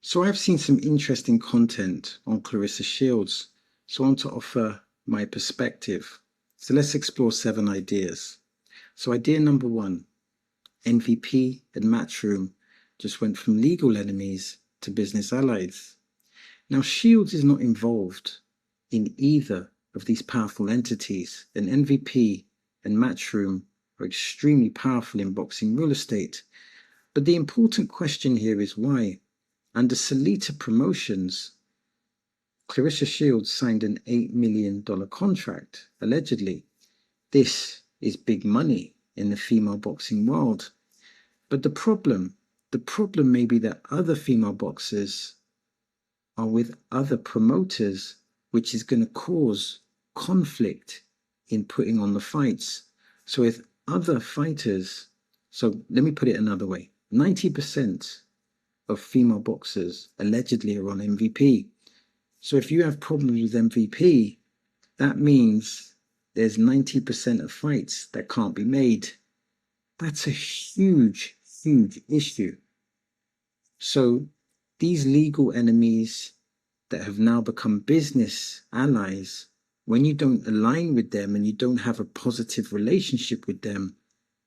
So I've seen some interesting content on Clarissa Shields, so I want to offer my perspective. So let's explore 7 ideas. So idea number 1, MVP and Matchroom just went from legal enemies to business allies. Now Shields is not involved in either of these powerful entities, and MVP and Matchroom are extremely powerful in boxing real estate. But the important question here is why? Under Salita Promotions, Clarissa Shields signed an $8 million contract, allegedly. This is big money in the female boxing world. But the problem may be that other female boxers are with other promoters, which is going to cause conflict in putting on the fights. So if other fighters, so let me put it another way, 90% of female boxers allegedly are on MVP. So if you have problems with MVP, that means there's 90% of fights that can't be made. That's a huge, huge issue. So these legal enemies that have now become business allies, when you don't align with them and you don't have a positive relationship with them,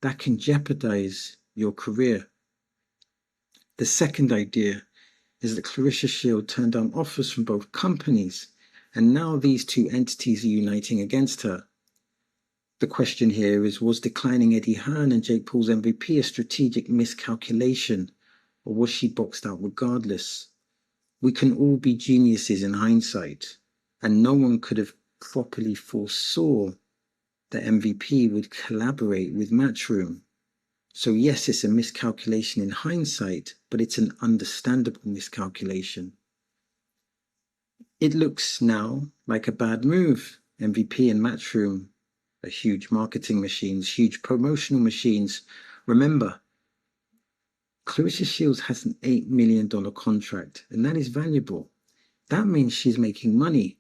that can jeopardize your career. The second idea is that Clarissa Shields turned down offers from both companies, and now these two entities are uniting against her. The question here is, was declining Eddie Hearn and Jake Paul's MVP a strategic miscalculation, or was she boxed out regardless? We can all be geniuses in hindsight, and no one could have properly foresaw that MVP would collaborate with Matchroom. So yes, it's a miscalculation in hindsight, but it's an understandable miscalculation. It looks now like a bad move. MVP and Matchroom are huge marketing machines, huge promotional machines. Remember, Clarissa Shields has an $8 million contract, and that is valuable. That means she's making money.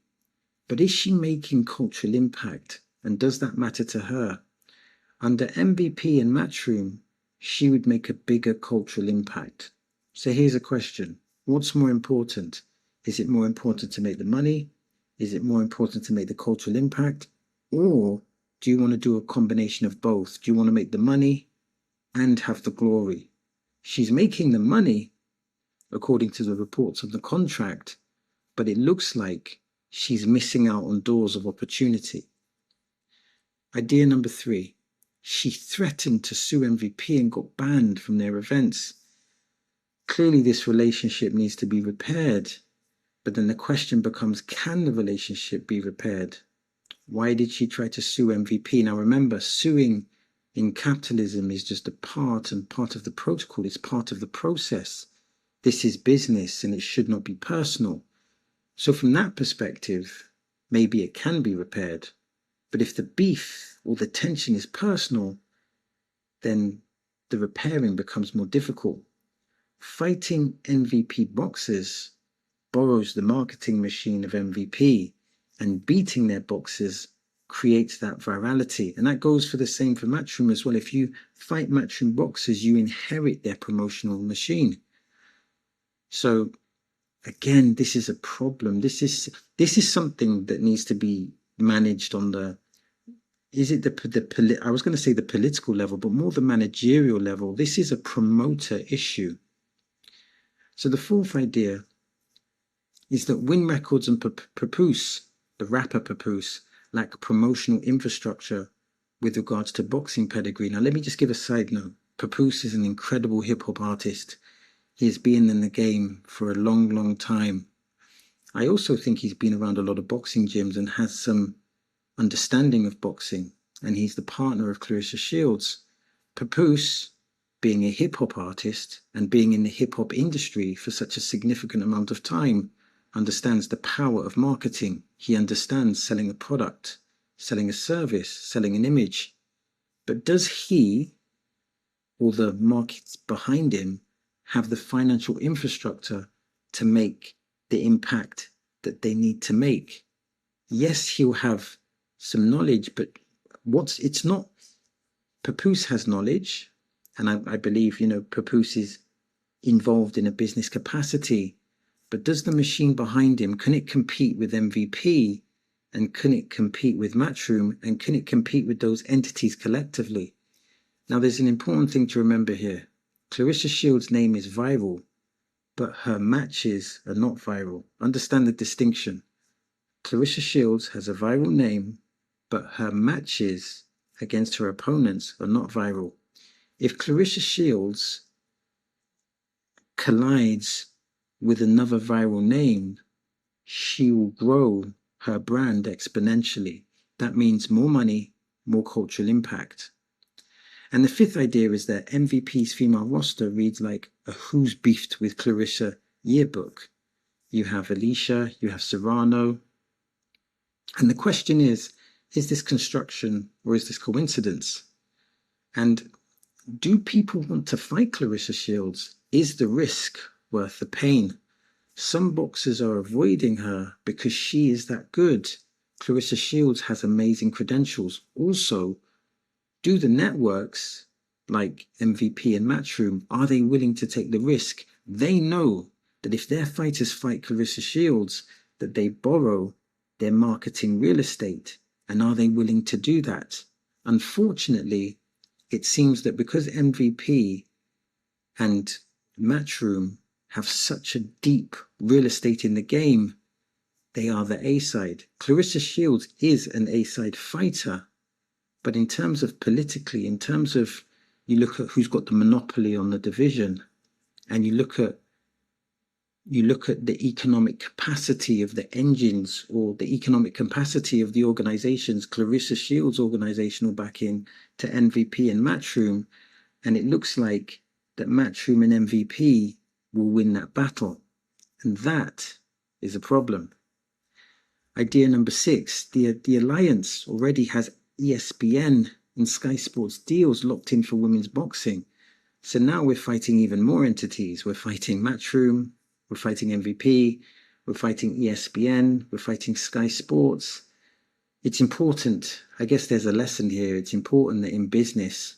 But is she making cultural impact? And does that matter to her? Under MVP and Matchroom, she would make a bigger cultural impact. So here's a question. What's more important? Is it more important to make the money? Is it more important to make the cultural impact? Or do you want to do a combination of both? Do you want to make the money and have the glory? She's making the money, according to the reports of the contract, but it looks like she's missing out on doors of opportunity. Idea number 3. She threatened to sue MVP and got banned from their events. Clearly this relationship needs to be repaired, but then the question becomes, can the relationship be repaired? Why did she try to sue MVP? Now remember, suing in capitalism is just a part of the protocol. It's part of the process. This is business and it should not be personal. So from that perspective, maybe it can be repaired. But if the beef or the tension is personal, then the repairing becomes more difficult. Fighting MVP boxers borrows the marketing machine of MVP, and beating their boxers creates that virality. And that goes for the same for Matchroom as well. If you fight Matchroom boxers, you inherit their promotional machine. So again, this is a problem. This is something that needs to be managed on the, I was going to say the political level, but more the managerial level. This is a promoter issue. So the fourth idea is that Win Records and Papoose, the rapper Papoose, lack promotional infrastructure with regards to boxing pedigree. Now let me just give a side note. Papoose is an incredible hip-hop artist. He has been in the game for a long, long time. I also think he's been around a lot of boxing gyms and has some understanding of boxing, and he's the partner of Clarissa Shields. Papoose, being a hip-hop artist and being in the hip-hop industry for such a significant amount of time, understands the power of marketing. He understands selling a product, selling a service, selling an image. But does he, or the markets behind him, have the financial infrastructure to make the impact that they need to make? Yes, he'll have some knowledge, but it's not, Papoose has knowledge, and I believe, Papoose is involved in a business capacity, but does the machine behind him, can it compete with MVP? And can it compete with Matchroom? And can it compete with those entities collectively? Now, there's an important thing to remember here. Clarissa Shields' name is viral, but her matches are not viral. Understand the distinction. Clarissa Shields has a viral name, but her matches against her opponents are not viral. If Clarissa Shields collides with another viral name, she will grow her brand exponentially. That means more money, more cultural impact. And the fifth idea is that MVP's female roster reads like a Who's Beefed with Clarissa yearbook. You have Alicia, you have Serrano. And the question is this construction or is this coincidence? And do people want to fight Clarissa Shields? Is the risk worth the pain? Some boxers are avoiding her because she is that good. Clarissa Shields has amazing credentials. Also, do the networks like MVP and Matchroom, are they willing to take the risk? They know that if their fighters fight Clarissa Shields, that they borrow their marketing real estate. And are they willing to do that? Unfortunately, it seems that because MVP and Matchroom have such a deep real estate in the game, they are the A-side. Clarissa Shields is an A-side fighter, but in terms of politically, in terms of you look at who's got the monopoly on the division, and you look at the economic capacity of the engines or the economic capacity of the organizations, Clarissa Shields' organization will back in to MVP and Matchroom, and it looks like that Matchroom and MVP will win that battle. And that is a problem. Idea number 6, the alliance already has ESPN and Sky Sports deals locked in for women's boxing. So now we're fighting even more entities. We're fighting Matchroom, we're fighting MVP, we're fighting ESPN, we're fighting Sky Sports. It's important, I guess there's a lesson here, it's important that in business,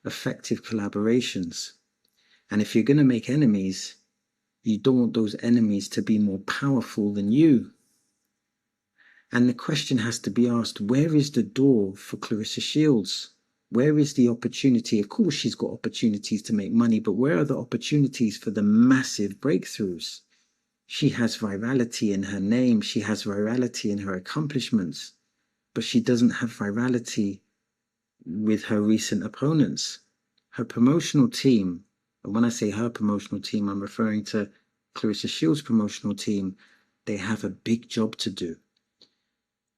effective collaborations. And if you're going to make enemies, you don't want those enemies to be more powerful than you. And the question has to be asked, where is the door for Clarissa Shields? Where is the opportunity? Of course, she's got opportunities to make money, but where are the opportunities for the massive breakthroughs? She has virality in her name. She has virality in her accomplishments, but she doesn't have virality with her recent opponents. Her promotional team, and when I say her promotional team, I'm referring to Clarissa Shields' promotional team, they have a big job to do.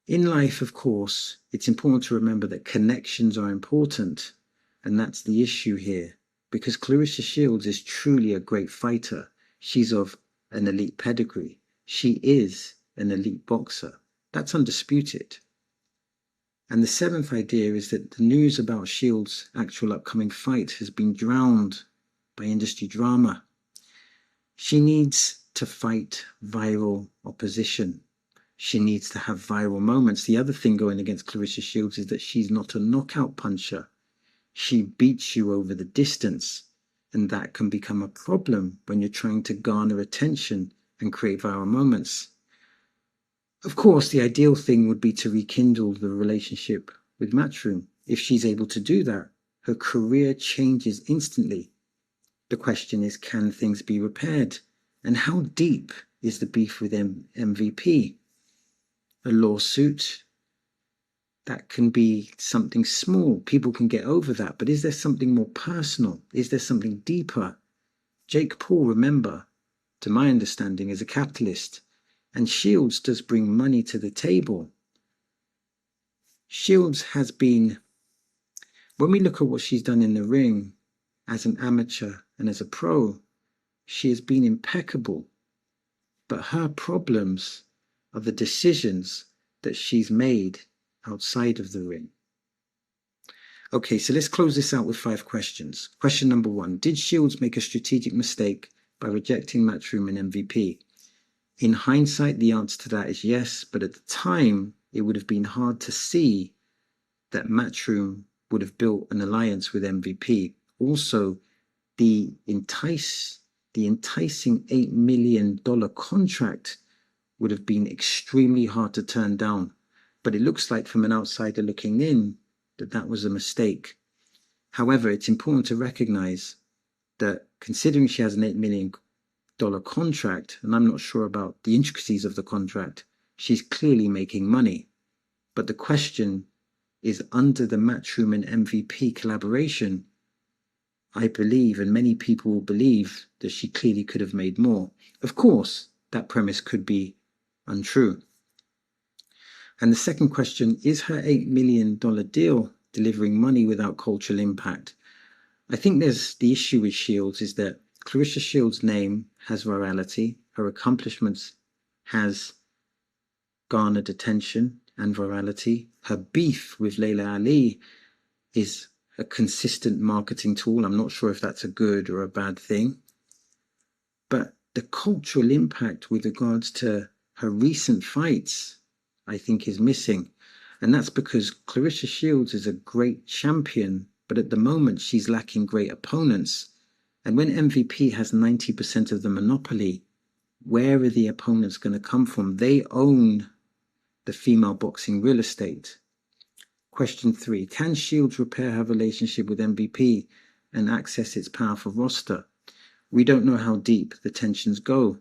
In life, of course, it's important to remember that connections are important, and that's the issue here, because Clarissa Shields is truly a great fighter. She's of an elite pedigree. She is an elite boxer. That's undisputed. And the 7th idea is that the news about Shields' actual upcoming fight has been drowned by industry drama. She needs to fight viral opposition. She needs to have viral moments. The other thing going against Clarissa Shields is that she's not a knockout puncher. She beats you over the distance, and that can become a problem when you're trying to garner attention and create viral moments. Of course, the ideal thing would be to rekindle the relationship with Matchroom. If she's able to do that, her career changes instantly. The question is, can things be repaired? And how deep is the beef with MVP? A lawsuit, that can be something small. People can get over that. But is there something more personal? Is there something deeper? Jake Paul, remember, to my understanding, is a capitalist. And Shields does bring money to the table. Shields has been, when we look at what she's done in the ring as an amateur and as a pro, she has been impeccable. But her problems are the decisions that she's made outside of the ring. Okay, so let's close this out with 5 questions. Question number 1, did Shields make a strategic mistake by rejecting Matchroom and MVP? In hindsight, the answer to that is yes, but at the time, it would have been hard to see that Matchroom would have built an alliance with MVP. Also, the entice the enticing $8 million contract would have been extremely hard to turn down. But it looks like from an outsider looking in that that was a mistake. However, it's important to recognize that considering she has an $8 million contract, and I'm not sure about the intricacies of the contract, she's clearly making money. But the question is, under the Matchroom and MVP collaboration, I believe, and many people will believe, that she clearly could have made more. Of course, that premise could be untrue. And the second question, is her $8 million deal delivering money without cultural impact? I think there's the issue with Shields is that Clarissa Shields' name has virality. Her accomplishments has garnered attention and virality. Her beef with Layla Ali is a consistent marketing tool. I'm not sure if that's a good or a bad thing. But the cultural impact with regards to her recent fights, I think, is missing. And that's because Clarissa Shields is a great champion, but at the moment she's lacking great opponents. And when MVP has 90% of the monopoly, where are the opponents going to come from? They own the female boxing real estate. Question 3, can Shields repair her relationship with MVP and access its powerful roster? We don't know how deep the tensions go.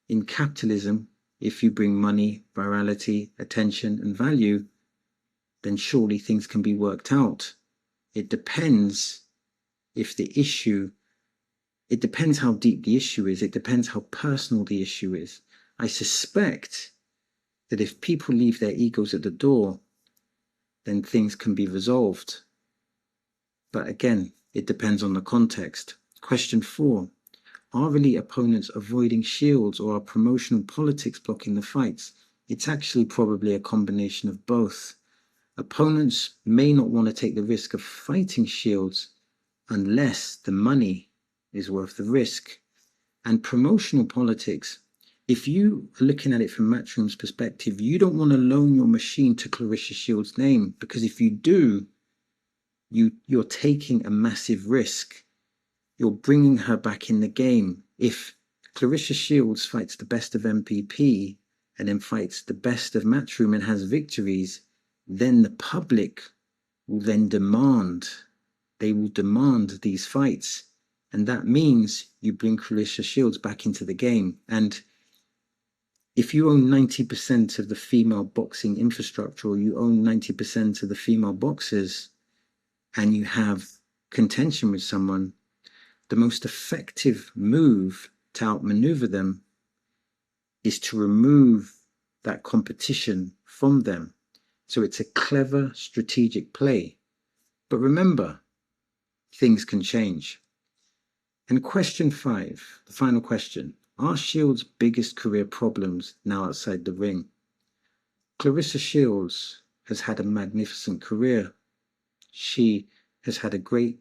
In capitalism, if you bring money, virality, attention, and value, then surely things can be worked out. It depends it depends how deep the issue is. It depends how personal the issue is. I suspect that if people leave their egos at the door, then things can be resolved. But again, it depends on the context. Question 4, are elite opponents avoiding Shields, or are promotional politics blocking the fights? It's actually probably a combination of both. Opponents may not want to take the risk of fighting Shields unless the money is worth the risk. And promotional politics, if you are looking at it from Matchroom's perspective, you don't want to loan your machine to Clarissa Shields' name, because if you do, you're taking a massive risk. You're bringing her back in the game. If Clarissa Shields fights the best of MVP and then fights the best of Matchroom and has victories, then the public will then demand these fights. And that means you bring Clarissa Shields back into the game. And if you own 90% of the female boxing infrastructure, or you own 90% of the female boxers, and you have contention with someone, the most effective move to outmaneuver them is to remove that competition from them. So it's a clever strategic play. But remember, things can change. And question 5, the final question, are Shields' biggest career problems now outside the ring? Clarissa Shields has had a magnificent career. She has had a great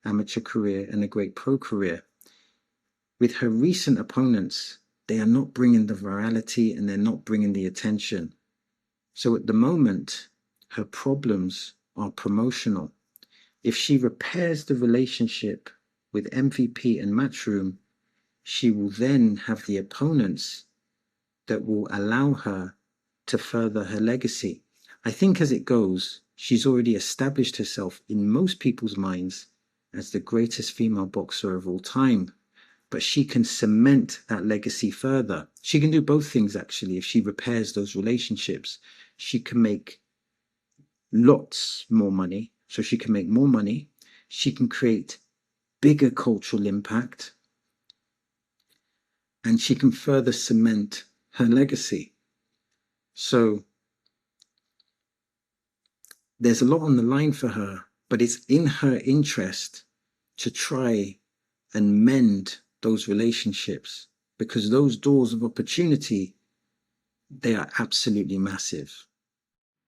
amateur career and a great pro career. With her recent opponents, they are not bringing the virality and they're not bringing the attention. So at the moment, her problems are promotional. If she repairs the relationship with MVP and Matchroom, she will then have the opponents that will allow her to further her legacy. I think as it goes, she's already established herself in most people's minds as the greatest female boxer of all time. But she can cement that legacy further. She can do both things, actually. If she repairs those relationships, she can make lots more money. So she can make more money. She can create bigger cultural impact. And she can further cement her legacy. So there's a lot on the line for her, but it's in her interest to try and mend those relationships, because those doors of opportunity, they are absolutely massive.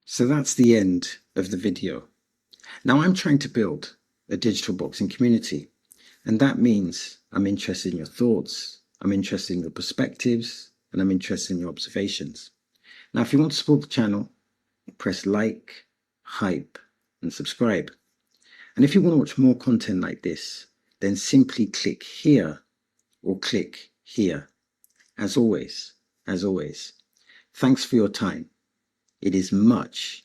So that's the end of the video. Now I'm trying to build a digital boxing community, and that means I'm interested in your thoughts, I'm interested in your perspectives, and I'm interested in your observations. Now, if you want to support the channel, press like, hype, and subscribe. And if you want to watch more content like this, then simply click here or click here. As always, thanks for your time. It is much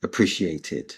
appreciated.